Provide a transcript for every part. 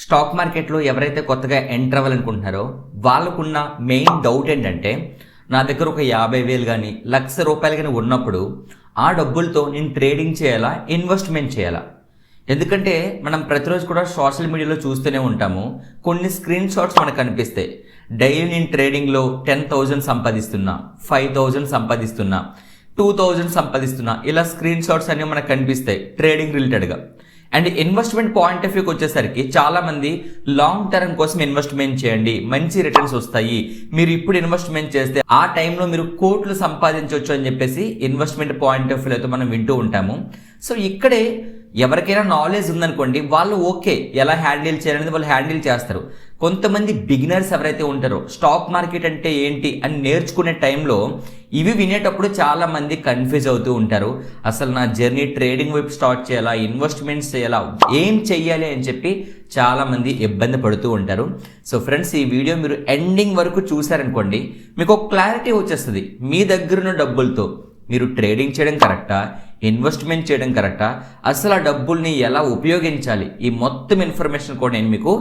Stock మార్కెట్లో ఎవరైతే కొత్తగా ఎంటర్ అవ్వాలనుకుంటున్నారో వాళ్ళకున్న మెయిన్ డౌట్ ఏంటంటే, నా దగ్గర ఒక 50,000 కానీ ₹1,00,000 కానీ ఉన్నప్పుడు ఆ డబ్బులతో నేను ట్రేడింగ్ చేయాలా, ఇన్వెస్ట్మెంట్ చేయాలా? ఎందుకంటే మనం ప్రతిరోజు కూడా సోషల్ మీడియాలో చూస్తూనే ఉంటాము. కొన్ని స్క్రీన్ షాట్స్ మనకు కనిపిస్తాయి. డైలీ నేను ట్రేడింగ్లో 10,000 సంపాదిస్తున్నా, 5,000 సంపాదిస్తున్నా, 2,000 సంపాదిస్తున్నా, ఇలా స్క్రీన్ షాట్స్ అనేవి మనకు కనిపిస్తాయి ట్రేడింగ్ రిలేటెడ్గా. అండ్ ఇన్వెస్ట్మెంట్ పాయింట్ ఆఫ్ వ్యూకి వచ్చేసరికి చాలామంది లాంగ్ టర్మ్ కోసం ఇన్వెస్ట్మెంట్ చేయండి, మంచి రిటర్న్స్ వస్తాయి, మీరు ఇప్పుడు ఇన్వెస్ట్మెంట్ చేస్తే ఆ టైంలో మీరు కోట్లు సంపాదించవచ్చు అని చెప్పేసి ఇన్వెస్ట్మెంట్ పాయింట్ ఆఫ్ వ్యూ అయితే మనం వింటూ ఉంటాము. సో ఇక్కడే ఎవరికైనా నాలెడ్జ్ ఉందనుకోండి, వాళ్ళు ఓకే, ఎలా హ్యాండిల్ చేయాలనేది వాళ్ళు హ్యాండిల్ చేస్తారు. కొంతమంది బిగినర్స్ ఎవరైతే ఉంటారో స్టాక్ మార్కెట్ అంటే ఏంటి అని నేర్చుకునే టైంలో ఇవి వినేటప్పుడు చాలామంది కన్ఫ్యూజ్ అవుతూ ఉంటారు. అసలు నా జర్నీ ట్రేడింగ్ వైపు స్టార్ట్ చేయాలా, ఇన్వెస్ట్మెంట్స్ చేయాలా, ఏం చెయ్యాలి అని చెప్పి చాలామంది ఇబ్బంది పడుతూ ఉంటారు. సో ఫ్రెండ్స్, ఈ వీడియో మీరు ఎండింగ్ వరకు చూసారనుకోండి, మీకు ఒక క్లారిటీ వచ్చేస్తుంది. మీ దగ్గరున్న డబ్బులతో మీరు ట్రేడింగ్ చేయడం కరెక్టా, ఇన్వెస్ట్మెంట్ చేయడం కరెక్టా, అసలు ఆ డబ్బుల్ని ఎలా ఉపయోగించాలి, ఈ మొత్తం ఇన్ఫర్మేషన్ కూడా నేను మీకు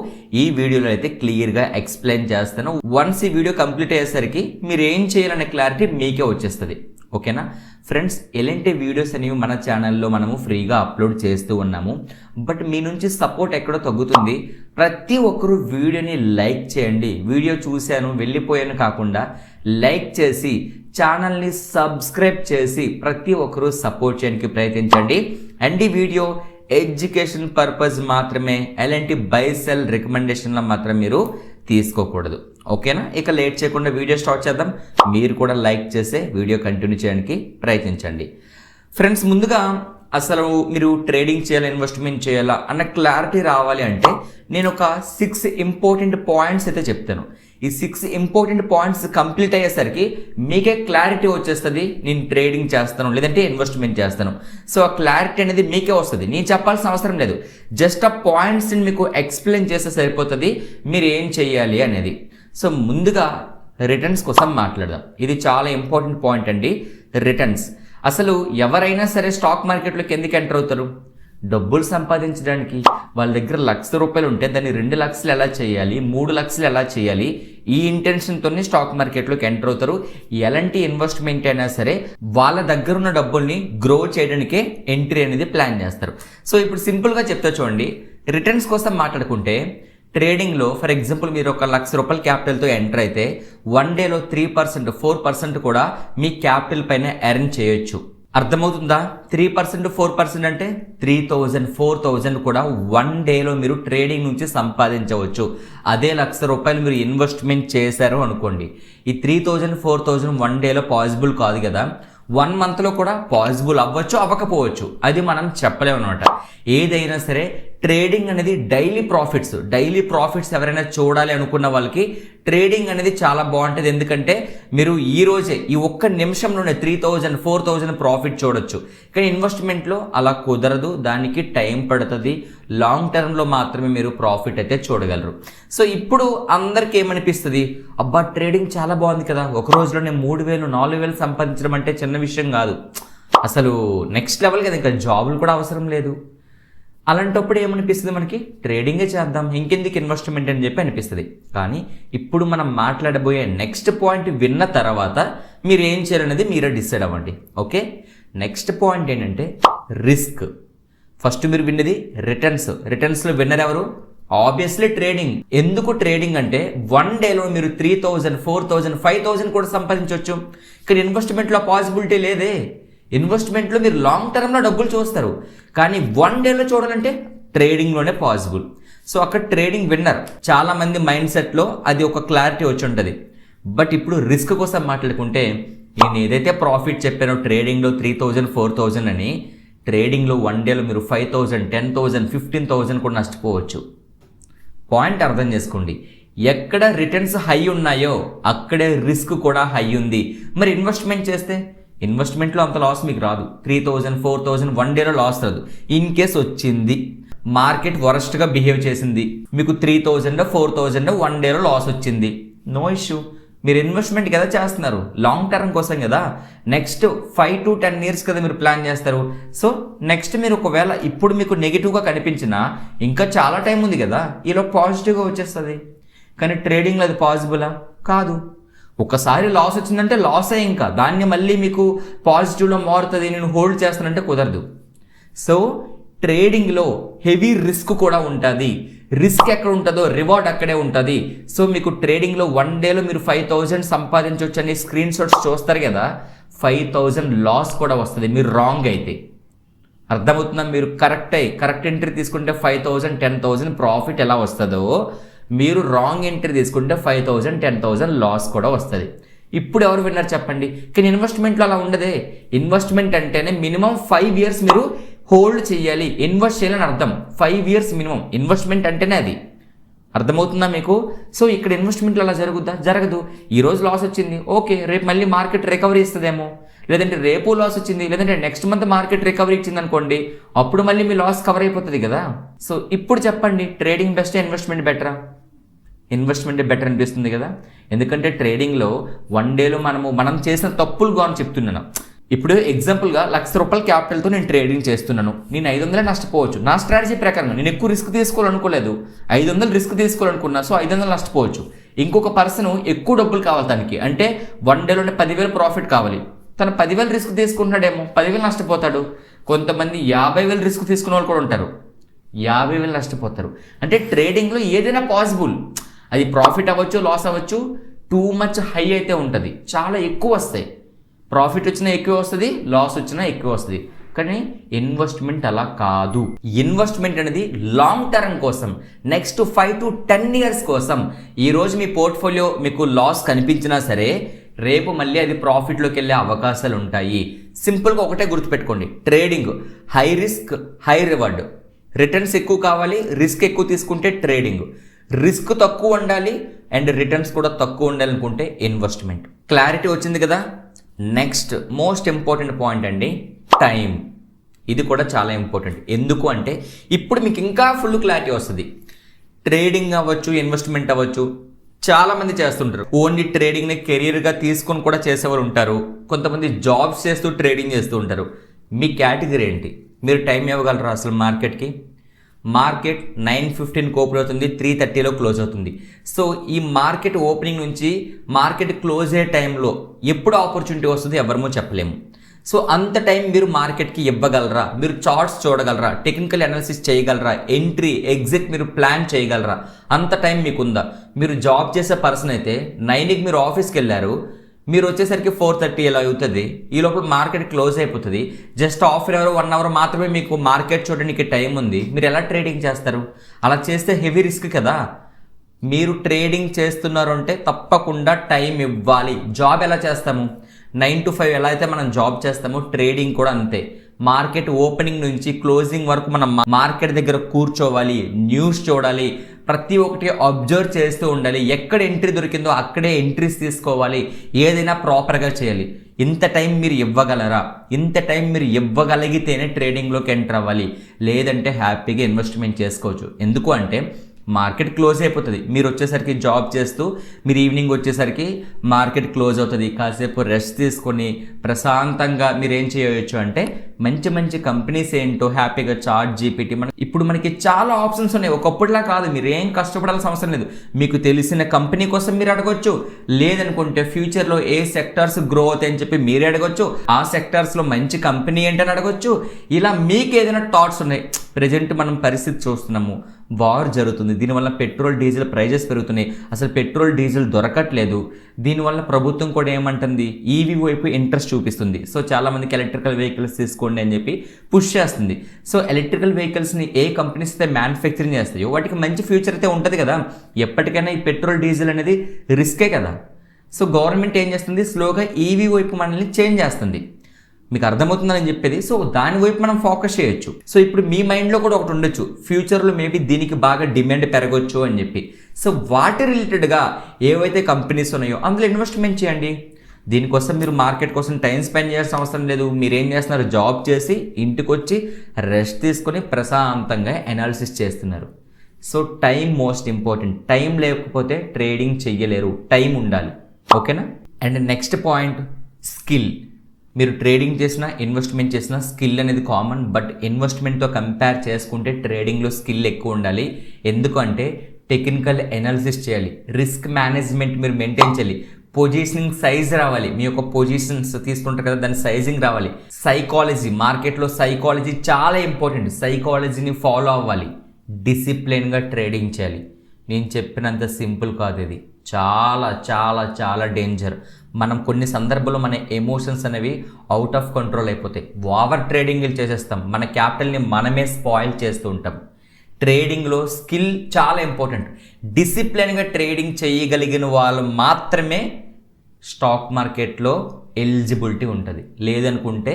ఈ వీడియోలో అయితే క్లియర్గా ఎక్స్ప్లెయిన్ చేస్తాను. వన్స్ ఈ వీడియో కంప్లీట్ అయ్యేసరికి మీరు ఏం చేయాలనే క్లారిటీ మీకే వచ్చేస్తుంది. ఓకేనా ఫ్రెండ్స్, ఎలాంటి వీడియోస్ అనేవి మన ఛానల్లో మనము ఫ్రీగా అప్లోడ్ చేస్తూ ఉన్నాము. బట్ మీ నుంచి సపోర్ట్ ఎక్కడో తగ్గుతుంది. ప్రతి ఒక్కరూ వీడియోని లైక్ చేయండి. వీడియో చూశాను వెళ్ళిపోయాను కాకుండా లైక్ చేసి ఛానల్ని సబ్స్క్రైబ్ చేసి ప్రతి ఒక్కరూ సపోర్ట్ చేయడానికి ప్రయత్నించండి. అండ్ ఈ వీడియో ఎడ్యుకేషన్ పర్పస్ మాత్రమే, ఎలాంటి బై సెల్ రికమెండేషన్లో మాత్రం మీరు తీసుకోకూడదు. ఓకేనా? ఇక లేట్ చేయకుండా వీడియో స్టార్ట్ చేద్దాం. మీరు కూడా లైక్ చేసే వీడియో కంటిన్యూ చేయడానికి ప్రయత్నించండి. ఫ్రెండ్స్, ముందుగా అసలు మీరు ట్రేడింగ్ చేయాలా, ఇన్వెస్ట్మెంట్ చేయాలా అన్న క్లారిటీ రావాలి అంటే నేను ఒక 6 ఇంపార్టెంట్ పాయింట్స్ అయితే చెప్తాను. ఈ 6 ఇంపార్టెంట్ పాయింట్స్ కంప్లీట్ అయ్యేసరికి మీకే క్లారిటీ వచ్చేస్తుంది. నేను ట్రేడింగ్ చేస్తాను లేదంటే ఇన్వెస్ట్మెంట్ చేస్తాను. సో ఆ క్లారిటీ అనేది మీకే వస్తుంది. నేను చెప్పాల్సిన అవసరం లేదు. జస్ట్ ఆ పాయింట్స్ని మీకు ఎక్స్ప్లెయిన్ చేస్తే సరిపోతుంది మీరు ఏం చేయాలి అనేది. సో ముందుగా రిటర్న్స్ కోసం మాట్లాడదాం. ఇది చాలా ఇంపార్టెంట్ పాయింట్ అండి, రిటర్న్స్. అసలు ఎవరైనా సరే స్టాక్ మార్కెట్లోకి ఎందుకు ఎంటర్ అవుతారు? డబ్బులు సంపాదించడానికి. వాళ్ళ దగ్గర ₹1,00,000 ఉంటే దాన్ని 2 లక్షలు ఎలా చేయాలి, 3 లక్షలు ఎలా చేయాలి, ఈ ఇంటెన్షన్తోనే స్టాక్ మార్కెట్లోకి ఎంటర్ అవుతారు. ఎలాంటి ఇన్వెస్ట్మెంట్ అయినా సరే వాళ్ళ దగ్గర ఉన్న డబ్బుల్ని గ్రో చేయడానికే ఎంట్రీ అనేది ప్లాన్ చేస్తారు. సో ఇప్పుడు సింపుల్గా చెప్తా చూడండి. రిటర్న్స్ కోసం మాట్లాడుకుంటే ట్రేడింగ్లో ఫర్ ఎగ్జాంపుల్ మీరు ఒక ₹1,00,000 క్యాపిటల్తో ఎంటర్ అయితే 1 డేలో 3%, 4% కూడా మీ క్యాపిటల్ పైన ఎర్న్ చేయొచ్చు. అర్థమవుతుందా? 3%, 4% అంటే 3,000, 4,000 కూడా 1 డేలో మీరు ట్రేడింగ్ నుంచి సంపాదించవచ్చు. అదే ₹1,00,000 మీరు ఇన్వెస్ట్మెంట్ చేశారు అనుకోండి, ఈ 3,000, 4,000 1 డేలో పాసిబుల్ కాదు కదా. 1 మంత్లో కూడా పాసిబుల్ అవ్వచ్చు, అవ్వకపోవచ్చు. అది మనం చెప్పలేము అనమాట. ఏదైనా సరే ట్రేడింగ్ అనేది డైలీ ప్రాఫిట్స్ ఎవరైనా చూడాలి అనుకున్న వాళ్ళకి ట్రేడింగ్ అనేది చాలా బాగుంటుంది. ఎందుకంటే మీరు ఈ రోజే ఈ ఒక్క నిమిషంలోనే 3,000, 4,000 ప్రాఫిట్ చూడొచ్చు. కానీ ఇన్వెస్ట్మెంట్లో అలా కుదరదు, దానికి టైం పడుతుంది. లాంగ్ టర్మ్లో మాత్రమే మీరు ప్రాఫిట్ అయితే చూడగలరు. సో ఇప్పుడు అందరికీ ఏమనిపిస్తుంది, అబ్బా ట్రేడింగ్ చాలా బాగుంది కదా, ఒక రోజులోనే 3,000, 4,000 సంపాదించడం అంటే చిన్న విషయం కాదు, అసలు నెక్స్ట్ లెవెల్ కదా, ఇంకా జాబులు కూడా అవసరం లేదు. అలాంటప్పుడు ఏమనిపిస్తుంది, మనకి ట్రేడింగే చేద్దాం, ఇంకెందుకు ఇన్వెస్ట్మెంట్ అని చెప్పి అనిపిస్తుంది. కానీ ఇప్పుడు మనం మాట్లాడబోయే నెక్స్ట్ పాయింట్ విన్న తర్వాత మీరు ఏం చేయాలనేది మీరే డిసైడ్ అవ్వండి. ఓకే, నెక్స్ట్ పాయింట్ ఏంటంటే రిస్క్. ఫస్ట్ మీరు విన్నది రిటర్న్స్లో విన్నర్ ఎవరు? Obviously trading. ఎందుకు ట్రేడింగ్ అంటే 1 డేలో మీరు 3,000, 4,000, 5,000 కూడా సంపాదించవచ్చు. కానీ ఇన్వెస్ట్మెంట్లో పాసిబిలిటీ లేదే. ఇన్వెస్ట్మెంట్లో మీరు లాంగ్ టర్మ్లో డబ్బులు చూస్తారు, కానీ 1 డేలో చూడాలంటే ట్రేడింగ్లోనే పాసిబుల్. సో అక్కడ ట్రేడింగ్ విన్నర్. చాలామంది మైండ్ సెట్లో అది ఒక క్లారిటీ వచ్చి ఉంటుంది. బట్ ఇప్పుడు రిస్క్ కోసం మాట్లాడుకుంటే నేను ఏదైతే ప్రాఫిట్ చెప్పానో ట్రేడింగ్లో 3,000, 4,000 అని, ట్రేడింగ్లో 1 డేలో మీరు 5,000, 10,000, 15,000 కూడా నష్టపోవచ్చు. పాయింట్ అర్థం చేసుకోండి. ఎక్కడ రిటర్న్స్ హై ఉన్నాయో అక్కడే రిస్క్ కూడా హై ఉంది. మరి ఇన్వెస్ట్మెంట్ చేస్తే ఇన్వెస్ట్మెంట్లో అంత లాస్ మీకు రాదు. 3,000, 4,000 1 డేలో లాస్ రాదు. ఇన్ కేస్ వచ్చింది, మార్కెట్ వరస్ట్గా బిహేవ్ చేసింది, మీకు 3,000, 4,000 1 డేలో లాస్ వచ్చింది, నో ఇష్యూ, మీరు ఇన్వెస్ట్మెంట్ కదా చేస్తున్నారు, లాంగ్ టర్మ్ కోసం కదా. నెక్స్ట్ 5 to 10 years కదా మీరు ప్లాన్ చేస్తారు. సో నెక్స్ట్ మీరు ఒకవేళ ఇప్పుడు మీకు నెగిటివ్గా కనిపించినా ఇంకా చాలా టైం ఉంది కదా, ఈలో పాజిటివ్గా వచ్చేస్తుంది. కానీ ట్రేడింగ్లో అది పాసిబులా? కాదు. ఒకసారి లాస్ వచ్చిందంటే లాసే, ఇంకా దాన్ని మళ్ళీ మీకు పాజిటివ్లో మారుతుంది, నేను హోల్డ్ చేస్తానంటే కుదరదు. సో ట్రేడింగ్లో హెవీ రిస్క్ కూడా ఉంటుంది. రిస్క్ ఎక్కడ ఉంటుందో రివార్డ్ అక్కడే ఉంటుంది. సో మీకు ట్రేడింగ్లో 1 dayలో మీరు 5,000 సంపాదించవచ్చు అని స్క్రీన్ షాట్స్ చూస్తారు కదా, 5,000 లాస్ కూడా వస్తుంది మీరు రాంగ్ అయితే. అర్థమవుతుందా? మీరు కరెక్ట్ ఎంట్రీ తీసుకుంటే 5,000 10,000 ప్రాఫిట్ ఎలా వస్తుందో, మీరు రాంగ్ ఎంట్రీ తీసుకుంటే 5,000 10,000 లాస్ కూడా వస్తుంది. ఇప్పుడు ఎవరు విన్నారు చెప్పండి? కానీ ఇన్వెస్ట్మెంట్లో అలా ఉండదే. ఇన్వెస్ట్మెంట్ అంటేనే మినిమం 5 years మీరు హోల్డ్ చేయాలి, ఇన్వెస్ట్ చేయాలని అర్థం. 5 years మినిమం ఇన్వెస్ట్మెంట్ అంటేనే అది. అర్థమవుతుందా మీకు? సో ఇక్కడ ఇన్వెస్ట్మెంట్లో అలా జరుగుద్దా? జరగదు. ఈరోజు లాస్ వచ్చింది, ఓకే, రేపు మళ్ళీ మార్కెట్ రికవరీ ఇస్తుందేమో, లేదంటే రేపు లాస్ వచ్చింది, లేదంటే నెక్స్ట్ మంత్ మార్కెట్ రికవరీ ఇచ్చింది అనుకోండి, అప్పుడు మళ్ళీ మీ లాస్ కవర్ అయిపోతుంది కదా. సో ఇప్పుడు చెప్పండి, ట్రేడింగ్ బెస్టా ఇన్వెస్ట్మెంట్ బెటరా? ఇన్వెస్ట్మెంట్ బెటర్ అనిపిస్తుంది కదా. ఎందుకంటే ట్రేడింగ్లో 1 dayలో మనం చేసిన తప్పులు కానీ చెప్తున్నాను. ఇప్పుడు ఎగ్జాంపుల్గా ₹1,00,000 క్యాపిటల్తో నేను ట్రేడింగ్ చేస్తున్నాను, నేను 500 నష్టపోవచ్చు. నా స్ట్రాటజీ ప్రకారం నేను ఎక్కువ రిస్క్ తీసుకోవాలనుకోలేదు, 500 రిస్క్ తీసుకోవాలనుకున్నా, సో 500 నష్టపోవచ్చు. ఇంకొక పర్సన్ ఎక్కువ డబ్బులు కావాలి తనకి, అంటే 1 dayలోనే 10,000 ప్రాఫిట్ కావాలి, తను 10,000 రిస్క్ తీసుకుంటున్నాడేమో, 10,000 నష్టపోతాడు. కొంతమంది 50,000 రిస్క్ తీసుకునే వాళ్ళు కూడా ఉంటారు, 50,000 నష్టపోతారు. అంటే ట్రేడింగ్లో ఏదైనా పాసిబుల్, అది ప్రాఫిట్ అవ్వచ్చు, లాస్ అవ్వచ్చు. టూ మచ్ హై అయితే ఉంటుంది, చాలా ఎక్కువ వస్తాయి. ప్రాఫిట్ వచ్చినా ఎక్కువ వస్తుంది, లాస్ వచ్చినా ఎక్కువ వస్తుంది. కానీ ఇన్వెస్ట్మెంట్ అలా కాదు. ఇన్వెస్ట్మెంట్ అనేది లాంగ్ టర్మ్ కోసం, నెక్స్ట్ 5 to 10 years కోసం. ఈరోజు మీ పోర్ట్ఫోలియో మీకు లాస్ కనిపించినా సరే, రేపు మళ్ళీ అది ప్రాఫిట్లోకి వెళ్ళే అవకాశాలు ఉంటాయి. సింపుల్గా ఒకటే గుర్తుపెట్టుకోండి, trading high risk high reward. Returns ఎక్కువ కావాలి, రిస్క్ ఎక్కువ తీసుకుంటే ట్రేడింగ్. రిస్క్ తక్కువ ఉండాలి అండ్ రిటర్న్స్ కూడా తక్కువ ఉండాలనుకుంటే ఇన్వెస్ట్మెంట్. క్లారిటీ వచ్చింది కదా. నెక్స్ట్ మోస్ట్ ఇంపార్టెంట్ పాయింట్ అండి, టైం. ఇది కూడా చాలా ఇంపార్టెంట్. ఎందుకు అంటే ఇప్పుడు మీకు ఇంకా ఫుల్ క్లారిటీ వస్తుంది. ట్రేడింగ్ అవ్వచ్చు, ఇన్వెస్ట్మెంట్ అవ్వచ్చు, చాలామంది చేస్తుంటారు. ఓన్లీ ట్రేడింగ్ని కెరీర్గా తీసుకొని కూడా చేసేవాళ్ళు ఉంటారు. కొంతమంది జాబ్స్ చేస్తూ ట్రేడింగ్ చేస్తూ ఉంటారు. మీ కేటగిరీ ఏంటి? మీరు టైం ఇవ్వగలరా అసలు మార్కెట్కి? మార్కెట్ 9:15 ఓపెన్ అవుతుంది, 3:30లో క్లోజ్ అవుతుంది. సో ఈ మార్కెట్ ఓపెనింగ్ నుంచి మార్కెట్ క్లోజ్ అయ్యే టైంలో ఎప్పుడు ఆపర్చునిటీ వస్తుంది ఎవరమో చెప్పలేము. సో అంత టైం మీరు మార్కెట్కి ఇవ్వగలరా? మీరు చార్ట్స్ చూడగలరా? టెక్నికల్ అనాలిసిస్ చేయగలరా? ఎంట్రీ ఎగ్జిట్ మీరు ప్లాన్ చేయగలరా? అంత టైం మీకుందా? మీరు జాబ్ చేసే పర్సన్ అయితే 9కి మీరు ఆఫీస్కి వెళ్ళారు, మీరు వచ్చేసరికి 4:30 ఎలా అవుతుంది, ఈ లోపల మార్కెట్ క్లోజ్ అయిపోతుంది. Just half an hour 1 hour మాత్రమే మీకు మార్కెట్ చూడడానికి టైం ఉంది. మీరు ఎలా ట్రేడింగ్ చేస్తారు? అలా చేస్తే హెవీ రిస్క్ కదా. మీరు ట్రేడింగ్ చేస్తున్నారు అంటే తప్పకుండా టైం ఇవ్వాలి. జాబ్ ఎలా చేస్తాము? 9 to 5 ఎలా అయితే మనం జాబ్ చేస్తామో ట్రేడింగ్ కూడా అంతే. మార్కెట్ ఓపెనింగ్ నుంచి క్లోజింగ్ వరకు మనం మార్కెట్ దగ్గర కూర్చోవాలి, న్యూస్ చూడాలి, ప్రతి ఒక్కటి అబ్జర్వ్ చేస్తూ ఉండాలి. ఎక్కడ ఎంట్రీ దొరికిందో అక్కడే ఎంట్రీస్ తీసుకోవాలి, ఏదైనా ప్రాపర్గా చేయాలి. ఇంత టైం మీరు ఇవ్వగలరా? ఇంత టైం మీరు ఇవ్వగలిగితేనే ట్రేడింగ్లోకి ఎంటర్ అవ్వాలి, లేదంటే హ్యాపీగా ఇన్వెస్ట్మెంట్ చేసుకోవచ్చు. ఎందుకు అంటే మార్కెట్ క్లోజ్ అయిపోతుంది, మీరు వచ్చేసరికి జాబ్ చేస్తూ మీరు ఈవినింగ్ వచ్చేసరికి మార్కెట్ క్లోజ్ అవుతుంది. కాసేపు రెస్ట్ తీసుకొని ప్రశాంతంగా మీరు ఏం చేయవచ్చు అంటే మంచి మంచి కంపెనీస్ ఏంటో హ్యాపీగా ChatGPT ఇప్పుడు మనకి చాలా ఆప్షన్స్ ఉన్నాయి. ఒకప్పుడులా కాదు, మీరు ఏం కష్టపడాల్సిన అవసరం లేదు. మీకు తెలిసిన కంపెనీ కోసం మీరు అడగొచ్చు, లేదనుకుంటే ఫ్యూచర్లో ఏ సెక్టార్స్ గ్రో అవుతాయని చెప్పి మీరే అడగొచ్చు, ఆ సెక్టార్స్లో మంచి కంపెనీ ఏంటని అడగొచ్చు. ఇలా మీకు ఏదైనా థాట్స్ ఉన్నాయి. ప్రజెంట్ మనం పరిస్థితి చూస్తున్నాము, వార్ జరుగుతుంది, దీనివల్ల పెట్రోల్ డీజిల్ ప్రైజెస్ పెరుగుతున్నాయి, అసలు పెట్రోల్ డీజిల్ దొరకట్లేదు. దీనివల్ల ప్రభుత్వం కూడా ఏమంటుంది, ఈవీ వైపు ఇంట్రెస్ట్ చూపిస్తుంది. సో చాలామందికి ఎలక్ట్రికల్ వెహికల్స్ తీసుకోండి అని చెప్పి పుష్ చేస్తుంది. సో ఎలక్ట్రికల్ వెహికల్స్ని ఏ కంపెనీస్ అయితే మ్యానుఫ్యాక్చరింగ్ చేస్తాయో వాటికి మంచి ఫ్యూచర్ అయితే ఉంటుంది కదా. ఎప్పటికైనా ఈ పెట్రోల్ డీజిల్ అనేది రిస్కే కదా. సో గవర్నమెంట్ ఏం చేస్తుంది, స్లోగా ఈవీ వైపు మనల్ని చేంజ్ చేస్తుంది. మీకు అర్థమవుతుందని చెప్పేది. సో దాని వైపు మనం ఫోకస్ చేయొచ్చు. సో ఇప్పుడు మీ మైండ్లో కూడా ఒకటి ఉండొచ్చు, ఫ్యూచర్లో మేబీ దీనికి బాగా డిమాండ్ పెరగొచ్చు అని చెప్పి. సో వాటి రిలేటెడ్గా ఏవైతే కంపెనీస్ ఉన్నాయో అందులో ఇన్వెస్ట్మెంట్ చేయండి. దీనికోసం మీరు మార్కెట్ కోసం టైం స్పెండ్ చేయాల్సిన అవసరం లేదు. మీరు ఏం చేస్తున్నారు, జాబ్ చేసి ఇంటికి వచ్చి రెస్ట్ తీసుకొని ప్రశాంతంగా అనాలిసిస్ చేస్తున్నారు. So time most important. Time లేకపోతే ట్రేడింగ్ చెయ్యలేరు, టైం ఉండాలి. ఓకేనా. And next point skill. మీరు ట్రేడింగ్ చేసినా ఇన్వెస్ట్మెంట్ చేసినా స్కిల్ అనేది కామన్, బట్ ఇన్వెస్ట్మెంట్తో కంపేర్ చేసుకుంటే ట్రేడింగ్లో స్కిల్ ఎక్కువ ఉండాలి. ఎందుకంటే టెక్నికల్ ఎనాలిసిస్ చేయాలి, రిస్క్ మేనేజ్మెంట్ మీరు మెయింటైన్ చేయాలి, పొజిషనింగ్ సైజ్ రావాలి, మీ యొక్క పొజిషన్స్ తీసుకుంటారు కదా దాని సైజింగ్ రావాలి, సైకాలజీ, మార్కెట్లో సైకాలజీ చాలా ఇంపార్టెంట్, సైకాలజీని ఫాలో అవ్వాలి, డిసిప్లిన్గా ట్రేడింగ్ చేయాలి. నేను చెప్పినంత సింపుల్ కాదు, ఇది చాలా చాలా చాలా డేంజర్. మనం కొన్ని సందర్భాల్లో మన ఎమోషన్స్ అనేవి అవుట్ ఆఫ్ కంట్రోల్ అయిపోతాయి, ఓవర్ ట్రేడింగ్లు చేసేస్తాం, మన క్యాపిటల్ని మనమే స్పాయిల్ చేస్తూ ఉంటాం. ట్రేడింగ్లో స్కిల్ చాలా ఇంపార్టెంట్. డిసిప్లిన్గా ట్రేడింగ్ చేయగలిగిన వాళ్ళు మాత్రమే స్టాక్ మార్కెట్లో ఎలిజిబిలిటీ ఉంటుంది. లేదనుకుంటే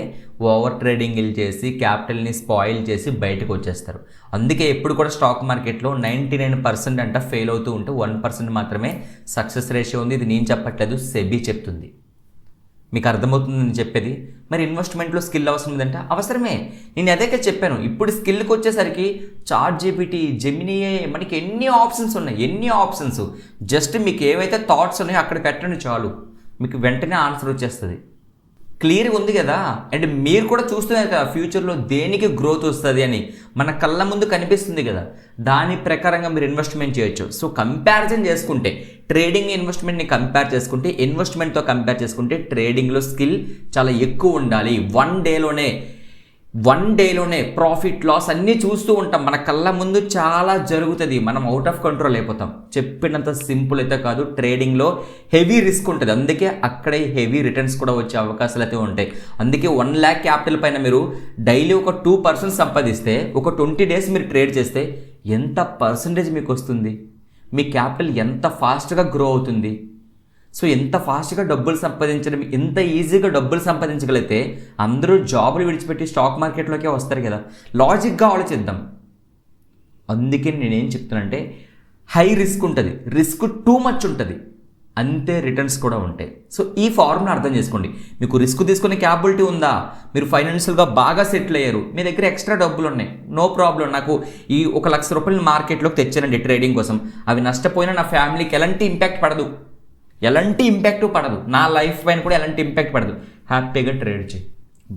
ఓవర్ ట్రేడింగ్ చేసి క్యాపిటల్ని స్పాయిల్ చేసి బయటకు వచ్చేస్తారు. అందుకే ఎప్పుడు కూడా స్టాక్ మార్కెట్లో 99% అంట ఫెయిల్ అవుతూ ఉంటే 1% మాత్రమే సక్సెస్ రేషియో ఉంది. ఇది నేను చెప్పట్లేదు, సెబీ చెప్తుంది. మీకు అర్థమవుతుంది నేను చెప్పేది. మరి ఇన్వెస్ట్మెంట్లో స్కిల్ అవసరం ఉందంటే అవసరమే. నేను అదే చెప్పాను. ఇప్పుడు స్కిల్కి వచ్చేసరికి చాట్‌జీపీటీ, జెమినీఏ, మనకి ఎన్ని ఆప్షన్స్ ఉన్నాయి, ఎన్ని ఆప్షన్స్. జస్ట్ మీకు ఏవైతే థాట్స్ ఉన్నాయో అక్కడ పెట్టండి చాలు, మీకు వెంటనే ఆన్సర్ వచ్చేస్తుంది. క్లియర్గా ఉంది కదా. అండ్ మీరు కూడా చూస్తున్నారు కదా ఫ్యూచర్లో దేనికి గ్రోత్ వస్తుంది అని మన కళ్ళ ముందు కనిపిస్తుంది కదా, దాని ప్రకారంగా మీరు ఇన్వెస్ట్మెంట్ చేయొచ్చు. సో కంపారిజన్ చేసుకుంటే ట్రేడింగ్ ఇన్వెస్ట్మెంట్ని కంపేర్ చేసుకుంటే, ఇన్వెస్ట్మెంట్తో కంపేర్ చేసుకుంటే ట్రేడింగ్లో స్కిల్ చాలా ఎక్కువ ఉండాలి. వన్ డేలోనే ప్రాఫిట్ లాస్ అన్నీ చూస్తూ ఉంటాం, మన కళ్ళ ముందు చాలా జరుగుతుంది, మనం అవుట్ ఆఫ్ కంట్రోల్ అయిపోతాం. చెప్పినంత సింపుల్ అయితే కాదు, ట్రేడింగ్లో హెవీ రిస్క్ ఉంటుంది. అందుకే అక్కడే హెవీ రిటర్న్స్ కూడా వచ్చే అవకాశాలు అయితే ఉంటాయి. అందుకే 1 lakh క్యాపిటల్ పైన మీరు డైలీ ఒక 2% సంపాదిస్తే, ఒక 20 days మీరు ట్రేడ్ చేస్తే ఎంత పర్సంటేజ్ మీకు వస్తుంది, మీ క్యాపిటల్ ఎంత ఫాస్ట్గా గ్రో అవుతుంది. సో ఎంత ఫాస్ట్గా డబ్బులు సంపాదించడం, ఎంత ఈజీగా డబ్బులు సంపాదించగలిగితే అందరూ జాబులు విడిచిపెట్టి స్టాక్ మార్కెట్లోకే వస్తారు కదా. లాజిక్గా ఆలోచిద్దాం. అందుకే నేనేం చెప్తానంటే హై రిస్క్ ఉంటుంది, రిస్క్ టూ మచ్ ఉంటుంది, అంతే రిటర్న్స్ కూడా ఉంటాయి. సో ఈ ఫార్ములా అర్థం చేసుకోండి. మీకు రిస్క్ తీసుకునే క్యాపబిలిటీ ఉందా, మీరు ఫైనాన్షియల్గా బాగా సెటిల్ అయ్యారు, మీ దగ్గర ఎక్స్ట్రా డబ్బులు ఉన్నాయి, నో ప్రాబ్లం. నాకు ఈ 1 లక్ష రూపాయలు మార్కెట్లోకి తెచ్చానండి ట్రేడింగ్ కోసం, అవి నష్టపోయినా నా ఫ్యామిలీకి ఎలాంటి ఇంపాక్ట్ పడదు, నా లైఫ్ పైన కూడా ఎలాంటి ఇంపాక్ట్ పడదు, హ్యాపీగా ట్రేడ్ చేయి,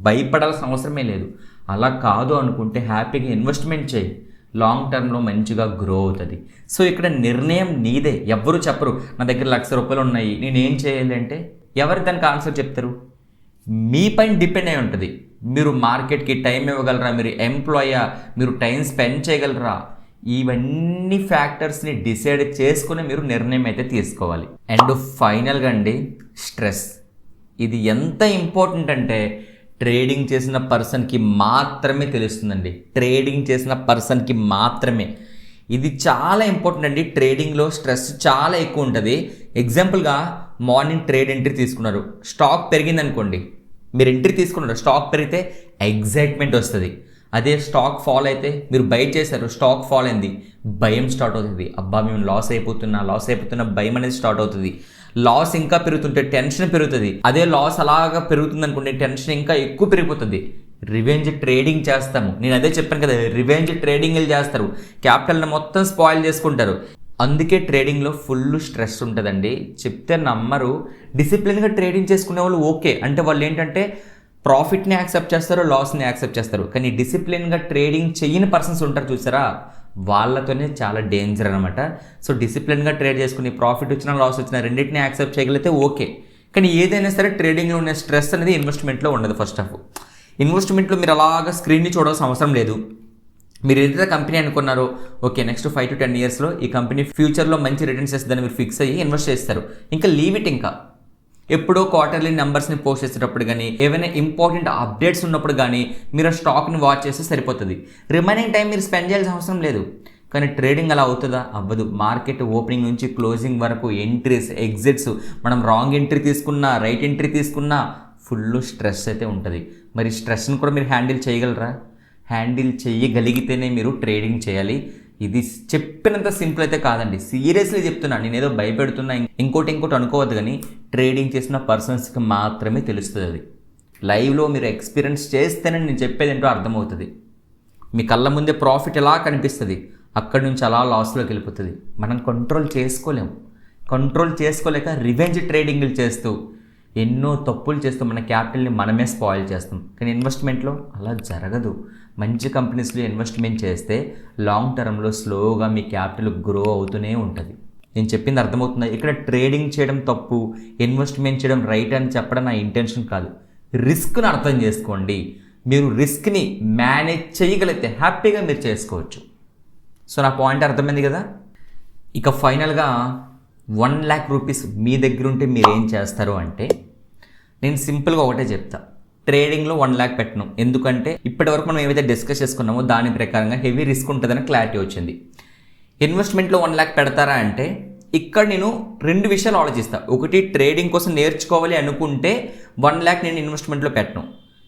భయపడాల్సిన అవసరమే లేదు. అలా కాదు అనుకుంటే హ్యాపీగా ఇన్వెస్ట్మెంట్ చేయి, లాంగ్ టర్మ్లో మంచిగా గ్రో అవుతుంది. సో ఇక్కడ నిర్ణయం నీదే, ఎవ్వరు చెప్పరు నా దగ్గర 1 లక్ష రూపాయలు ఉన్నాయి నేనేం చేయాలి అంటే, ఎవరు దానికి ఆన్సర్ చెప్తారు? మీ పైన డిపెండ్ అయి ఉంటుంది. మీరు మార్కెట్కి టైం ఇవ్వగలరా, మీరు ఎంప్లాయా, మీరు టైం స్పెండ్ చేయగలరా, ఇవన్నీ ఫ్యాక్టర్స్ని డిసైడ్ చేసుకుని మీరు నిర్ణయం అయితే తీసుకోవాలి. అండ్ ఫైనల్గా అండి, స్ట్రెస్. ఇది ఎంత ఇంపార్టెంట్ అంటే ట్రేడింగ్ చేసిన పర్సన్కి మాత్రమే తెలుస్తుందండి, ట్రేడింగ్ చేసిన పర్సన్కి మాత్రమే. ఇది చాలా ఇంపార్టెంట్ అండి. ట్రేడింగ్లో స్ట్రెస్ చాలా ఎక్కువ ఉంటుంది. ఎగ్జాంపుల్గా మార్నింగ్ ట్రేడ్ ఎంట్రీ తీసుకున్నారు, స్టాక్ పెరిగింది అనుకోండి, మీరు ఎంట్రీ తీసుకున్నారు, స్టాక్ పెరిగితే ఎగ్జైట్మెంట్ వస్తుంది. అదే స్టాక్ ఫాల్ అయితే మీరు బై చేశారు, స్టాక్ ఫాల్ అయింది, భయం స్టార్ట్ అవుతుంది. అబ్బా మేము లాస్ అయిపోతున్నా భయం అనేది స్టార్ట్ అవుతుంది. లాస్ ఇంకా పెరుగుతుంటే టెన్షన్ పెరుగుతుంది. అదే లాస్ అలాగా పెరుగుతుంది అనుకోండి, టెన్షన్ ఇంకా ఎక్కువ పెరిగిపోతుంది. రివెంజ్ ట్రేడింగ్ చేస్తాము, నేను అదే చెప్పాను కదా, రివెంజ్ ట్రేడింగ్లు చేస్తారు, క్యాపిటల్ని మొత్తం స్పాయిల్ చేసుకుంటారు. అందుకే ట్రేడింగ్లో ఫుల్ స్ట్రెస్ ఉంటుందండి. చెప్తే నమ్మరు. డిసిప్లిన్గా ట్రేడింగ్ చేసుకునే వాళ్ళు ఓకే అంటే, వాళ్ళు ఏంటంటే ప్రాఫిట్ని యాక్సెప్ట్ చేస్తారు, లాస్ని యాక్సెప్ట్ చేస్తారు. కానీ డిసిప్లిన్గా ట్రేడింగ్ చేయని పర్సన్స్ ఉంటారు చూసారా, వాళ్ళతోనే చాలా డేంజర్ అనమాట. సో డిసిప్లిన్గా ట్రేడ్ చేసుకుని ప్రాఫిట్ వచ్చినా లాస్ వచ్చినా రెండింటిని యాక్సెప్ట్ చేయగలిగితే ఓకే. కానీ ఏదైనా సరే ట్రేడింగ్లో ఉన్న స్ట్రెస్ అనేది ఇన్వెస్ట్మెంట్లో ఉండదు. ఫస్ట్ ఆఫ్ ఇన్వెస్ట్మెంట్లో మీరు అలాగా స్క్రీన్ని చూడాల్సిన అవసరం లేదు. మీరు ఏదైతే కంపెనీ అనుకున్నారో, ఓకే నెక్స్ట్ 5 to 10 yearsలో ఈ కంపెనీ ఫ్యూచర్లో మంచి రిటర్న్స్ చేస్తుందని మీరు ఫిక్స్ అయ్యి ఇన్వెస్ట్ చేస్తారు. ఇంకా లీవ్ ఇట్. ఇంకా ఎప్పుడో క్వార్టర్లీ నెంబర్స్ని పోస్ట్ చేసేటప్పుడు కానీ, ఏవైనా ఇంపార్టెంట్ అప్డేట్స్ ఉన్నప్పుడు కానీ మీరు ఆ స్టాక్ని వాచ్ చేస్తే సరిపోతుంది. రిమైనింగ్ టైం మీరు స్పెండ్ చేయాల్సిన అవసరం లేదు. కానీ ట్రేడింగ్ అలా అవుతుందా? అవ్వదు. మార్కెట్ ఓపెనింగ్ నుంచి క్లోజింగ్ వరకు ఎంట్రీస్, ఎగ్జిట్స్, మనం రాంగ్ ఎంట్రీ తీసుకున్నా, రైట్ ఎంట్రీ తీసుకున్నా ఫుల్ స్ట్రెస్ అయితే ఉంటుంది. మరి స్ట్రెస్ని కూడా మీరు హ్యాండిల్ చేయగలరా? హ్యాండిల్ చేయగలిగితేనే మీరు ట్రేడింగ్ చేయాలి. ఇది చెప్పినంత సింపుల్ అయితే కాదండి, సీరియస్లీ చెప్తున్నా. నేను ఏదో భయపెడుతున్నా, ఇంకోటి అనుకోవద్దు. కానీ ట్రేడింగ్ చేసిన పర్సన్స్కి మాత్రమే తెలుస్తుంది. అది లైవ్లో మీరు ఎక్స్పీరియన్స్ చేస్తేనే నేను చెప్పేది ఏంటో అర్థమవుతుంది. మీ కళ్ళ ముందే ప్రాఫిట్ ఎలా కనిపిస్తుంది, అక్కడి నుంచి అలా లాస్లోకి వెళ్ళిపోతుంది. మనం కంట్రోల్ చేసుకోలేము. కంట్రోల్ చేసుకోలేక రివెంజ్ ట్రేడింగ్లు చేస్తూ ఎన్నో తప్పులు చేస్తూ మన క్యాపిటల్ని మనమే స్పాయిల్ చేస్తాం. కానీ ఇన్వెస్ట్మెంట్లో అలా జరగదు. మంచి కంపెనీస్లో ఇన్వెస్ట్మెంట్ చేస్తే లాంగ్ టర్మ్లో స్లోగా మీ క్యాపిటల్ గ్రో అవుతూనే ఉంటుంది. నేను చెప్పింది అర్థమవుతుందా? ఇక్కడ ట్రేడింగ్ చేయడం తప్పు, ఇన్వెస్ట్మెంట్ చేయడం రైట్ అని చెప్పడం నా ఇంటెన్షన్ కాదు. రిస్క్ని అర్థం చేసుకోండి. మీరు రిస్క్ని మేనేజ్ చేయగలిగితే హ్యాపీగా మీరు చేసుకోవచ్చు. సో నా పాయింట్ అర్థమైంది కదా. ఇక ఫైనల్గా 1 lakh రూపీస్ మీ దగ్గర ఉంటే మీరు ఏం చేస్తారు అంటే, నేను సింపుల్గా ఒకటే చెప్తా. ట్రేడింగ్లో 1 lakh పెట్టను. ఎందుకంటే ఇప్పటివరకు మనం ఏవైతే డిస్కస్ చేసుకున్నామో దాని ప్రకారంగా హెవీ రిస్క్ ఉంటుందని క్లారిటీ వచ్చింది. ఇన్వెస్ట్మెంట్లో 1 lakh పెడతారా అంటే, ఇక్కడ నేను 2 విషయాలు ఆలోచిస్తాను. ఒకటి, ట్రేడింగ్ కోసం నేర్చుకోవాలి అనుకుంటే 1 lakh నేను ఇన్వెస్ట్మెంట్లో పెట్టను.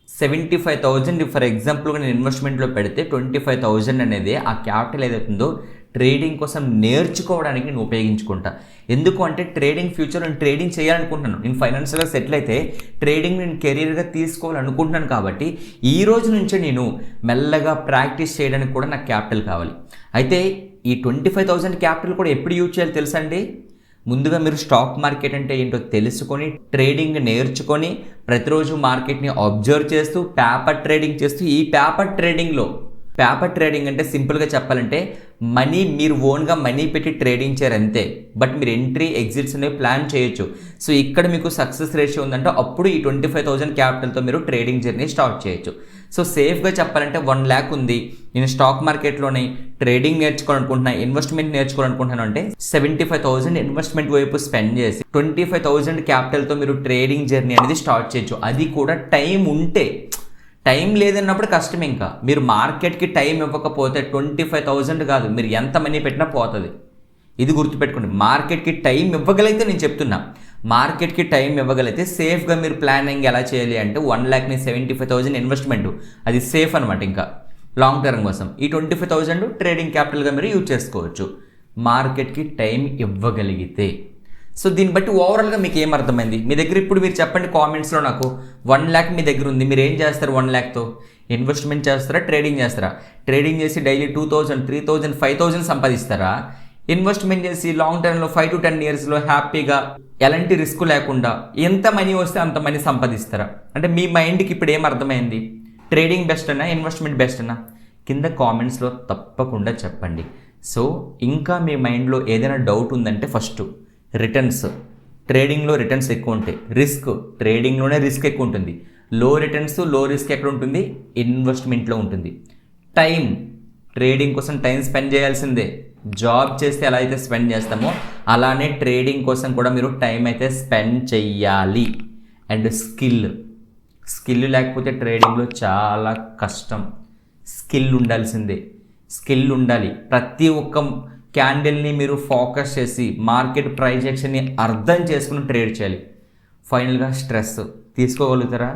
75,000 ఫర్ ఎగ్జాంపుల్గా నేను ఇన్వెస్ట్మెంట్లో పెడితే 25,000 అనేది ఆ క్యాపిటల్ ఏదైతుందో ట్రేడింగ్ కోసం నేర్చుకోవడానికి నేను ఉపయోగించుకుంటా. ఎందుకు అంటే ట్రేడింగ్ ఫ్యూచర్ నేను ట్రేడింగ్ చేయాలనుకుంటున్నాను. నేను ఫైనాన్షియల్గా సెటిల్ అయితే ట్రేడింగ్ నేను కెరీర్గా తీసుకోవాలనుకుంటున్నాను. కాబట్టి ఈ రోజు నుంచే నేను మెల్లగా ప్రాక్టీస్ చేయడానికి కూడా నాకు క్యాపిటల్ కావాలి. అయితే ఈ 25,000 క్యాపిటల్ కూడా ఎప్పుడు యూజ్ చేయాలి తెలుసా అండి? ముందుగా మీరు స్టాక్ మార్కెట్ అంటే ఏంటో తెలుసుకొని, ట్రేడింగ్ నేర్చుకొని, ప్రతిరోజు మార్కెట్ని అబ్జర్వ్ చేస్తూ పేపర్ ట్రేడింగ్ చేస్తూ, ఈ పేపర్ ట్రేడింగ్ అంటే సింపుల్గా చెప్పాలంటే మనీ మీరు ఓన్గా మనీ పెట్టి ట్రేడింగ్ చేయరు అంతే. బట్ మీరు ఎంట్రీ ఎగ్జిట్స్ అనేవి ప్లాన్ చేయొచ్చు. సో ఇక్కడ మీకు సక్సెస్ రేషియో ఉందంటే అప్పుడు ఈ 25,000 క్యాపిటల్తో మీరు ట్రేడింగ్ జర్నీ స్టార్ట్ చేయొచ్చు. సో సేఫ్గా చెప్పాలంటే 1 lakh ఉంది, నేను స్టాక్ మార్కెట్లోనే ట్రేడింగ్ నేర్చుకోవాలనుకుంటున్నాను, ఇన్వెస్ట్మెంట్ నేర్చుకోవాలనుకుంటున్నాను అంటే 75,000 ఇన్వెస్ట్మెంట్ వైపు స్పెండ్ చేసి 25,000 క్యాపిటల్తో మీరు ట్రేడింగ్ జర్నీ అనేది స్టార్ట్ చేయొచ్చు. అది కూడా టైం ఉంటే. టైం లేదన్నప్పుడు కష్టం. ఇంకా మీరు మార్కెట్కి టైం ఇవ్వకపోతే 25,000 కాదు, మీరు ఎంత మనీ పెట్టినా పోతుంది. ఇది గుర్తుపెట్టుకోండి. మార్కెట్కి టైం ఇవ్వగలిగితే, నేను చెప్తున్నా, మార్కెట్కి టైం ఇవ్వగలిగితే సేఫ్గా మీరు ప్లానింగ్ ఎలా చేయాలి అంటే 1 lakh 75,000 ఇన్వెస్ట్మెంట్, అది సేఫ్ అనమాట. ఇంకా లాంగ్ టర్మ్ కోసం ఈ 25,000 ట్రేడింగ్ క్యాపిటల్గా మీరు యూజ్ చేసుకోవచ్చు మార్కెట్కి టైం ఇవ్వగలిగితే. సో దీన్ని బట్టి ఓవరాల్గా మీకు ఏం అర్థమైంది? మీ దగ్గర ఇప్పుడు మీరు చెప్పండి కామెంట్స్లో. నాకు 1 lakh మీ దగ్గర ఉంది, మీరు ఏం చేస్తారు 1 lakhతో? ఇన్వెస్ట్మెంట్ చేస్తారా, ట్రేడింగ్ చేస్తారా? ట్రేడింగ్ చేసి డైలీ 2,000, 3,000, 5,000 సంపాదిస్తారా? ఇన్వెస్ట్మెంట్ చేసి లాంగ్ టర్మ్లో 5 to 10 yearsలో హ్యాపీగా ఎలాంటి రిస్క్ లేకుండా ఎంత మనీ వస్తే అంత మనీ సంపాదిస్తారా? అంటే మీ మైండ్కి ఇప్పుడు ఏం అర్థమైంది? ట్రేడింగ్ బెస్ట్ అన్నా, ఇన్వెస్ట్మెంట్ బెస్ట్ అన్నా? కింద కామెంట్స్లో తప్పకుండా చెప్పండి. సో ఇంకా మీ మైండ్లో ఏదైనా డౌట్ ఉందంటే, ఫస్ట్ రిటర్న్స్, ట్రేడింగ్లో రిటర్న్స్ ఎక్కువ ఉంటాయి. రిస్క్, ట్రేడింగ్లోనే రిస్క్ ఎక్కువ ఉంటుంది. లో రిటర్న్స్, లో రిస్క్ ఎక్కడ ఉంటుంది? ఇన్వెస్ట్మెంట్లో ఉంటుంది. టైం, ట్రేడింగ్ కోసం టైం స్పెండ్ చేయాల్సిందే. జాబ్ చేస్తే ఎలా అయితే స్పెండ్ చేస్తామో అలానే ట్రేడింగ్ కోసం కూడా మీరు టైం అయితే స్పెండ్ చెయ్యాలి. అండ్ స్కిల్ లేకపోతే ట్రేడింగ్లో చాలా కష్టం. స్కిల్ ఉండాల్సిందే. స్కిల్ ఉండాలి. ప్రతి ఒక్క క్యాండిల్ని మీరు ఫోకస్ చేసి మార్కెట్ ప్రైస్ యాక్షన్ని అర్థం చేసుకుని ట్రేడ్ చేయాలి. ఫైనల్గా స్ట్రెస్ తీసుకోగలుగుతారా?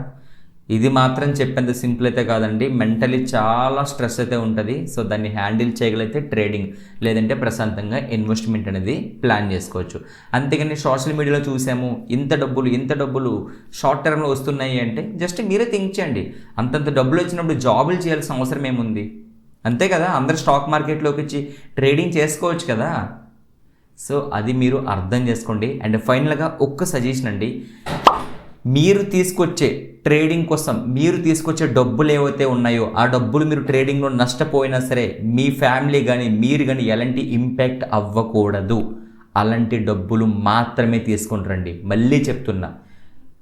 ఇది మాత్రం చెప్పేంత సింపుల్ అయితే కాదండి. మెంటలీ చాలా స్ట్రెస్ అయితే ఉంటుంది. సో దాన్ని హ్యాండిల్ చేయగలిగితే ట్రేడింగ్, లేదంటే ప్రశాంతంగా ఇన్వెస్ట్మెంట్ అనేది ప్లాన్ చేసుకోవచ్చు. అంతేగాని సోషల్ మీడియాలో చూసాము ఇంత డబ్బులు షార్ట్ టర్మ్లో వస్తున్నాయి అంటే జస్ట్ మీరే థింక్ చేయండి. అంతంత డబ్బులు వచ్చినప్పుడు జాబులు చేయాల్సిన అవసరం ఏముంది? అంతే కదా, అందరు స్టాక్ మార్కెట్లోకి వచ్చి ట్రేడింగ్ చేసుకోవచ్చు కదా. సో అది మీరు అర్థం చేసుకోండి. అండ్ ఫైనల్గా ఒక్క సజెషన్ అండి, మీరు తీసుకొచ్చే ట్రేడింగ్ కోసం మీరు తీసుకొచ్చే డబ్బులు ఏవైతే ఉన్నాయో ఆ డబ్బులు మీరు ట్రేడింగ్లో నష్టపోయినా సరే మీ ఫ్యామిలీ కానీ మీరు కానీ ఎలాంటి ఇంపాక్ట్ అవ్వకూడదు. అలాంటి డబ్బులు మాత్రమే తీసుకుంటారండి. మళ్ళీ చెప్తున్నా,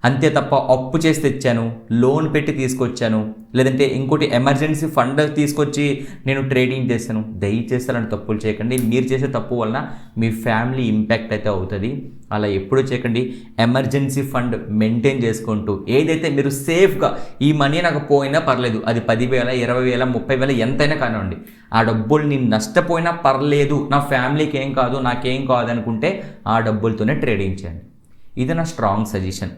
అంతే తప్ప అప్పు చేసి తెచ్చాను, లోన్ పెట్టి తీసుకొచ్చాను, లేదంటే ఇంకోటి ఎమర్జెన్సీ ఫండ్ తీసుకొచ్చి నేను ట్రేడింగ్ చేశాను, దయచేసి అలాంటి తప్పులు చేయకండి. మీరు చేసే తప్పు వలన మీ ఫ్యామిలీ ఇంపాక్ట్ అయితే అవుతుంది. అలా ఎప్పుడూ చేయకండి. ఎమర్జెన్సీ ఫండ్ మెయింటైన్ చేసుకుంటూ ఏదైతే మీరు సేఫ్గా ఈ మనీ నాకు పోయినా పర్లేదు, అది 10,000, 20,000, 30,000 ఎంతైనా కానివ్వండి, ఆ డబ్బులు నేను నష్టపోయినా పర్లేదు, నా ఫ్యామిలీకి ఏం కాదు, నాకేం కాదు అనుకుంటే ఆ డబ్బులతోనే ట్రేడింగ్ చేయండి. ఇది నా స్ట్రాంగ్ సజెషన్.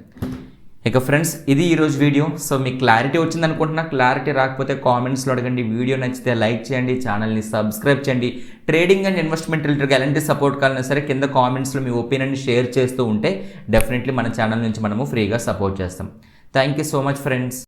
ఇక ఫ్రెండ్స్, ఇది ఈరోజు వీడియో. సో మీకు క్లారిటీ వచ్చింది అనుకుంటున్నా. క్లారిటీ రాకపోతే కామెంట్స్లో అడగండి. వీడియో నచ్చితే లైక్ చేయండి, ఛానల్ని సబ్స్క్రైబ్ చేయండి. ట్రేడింగ్ అండ్ ఇన్వెస్ట్మెంట్ రిలేటెడ్గా ఎలాంటి సపోర్ట్ కావాలన్నా సరే కింద కామెంట్స్లో మీ ఒపీనియన్ని షేర్ చేస్తూ ఉంటే డెఫినెట్లీ మన ఛానల్ నుంచి మనము ఫ్రీగా సపోర్ట్ చేస్తాం. Thank you so much friends.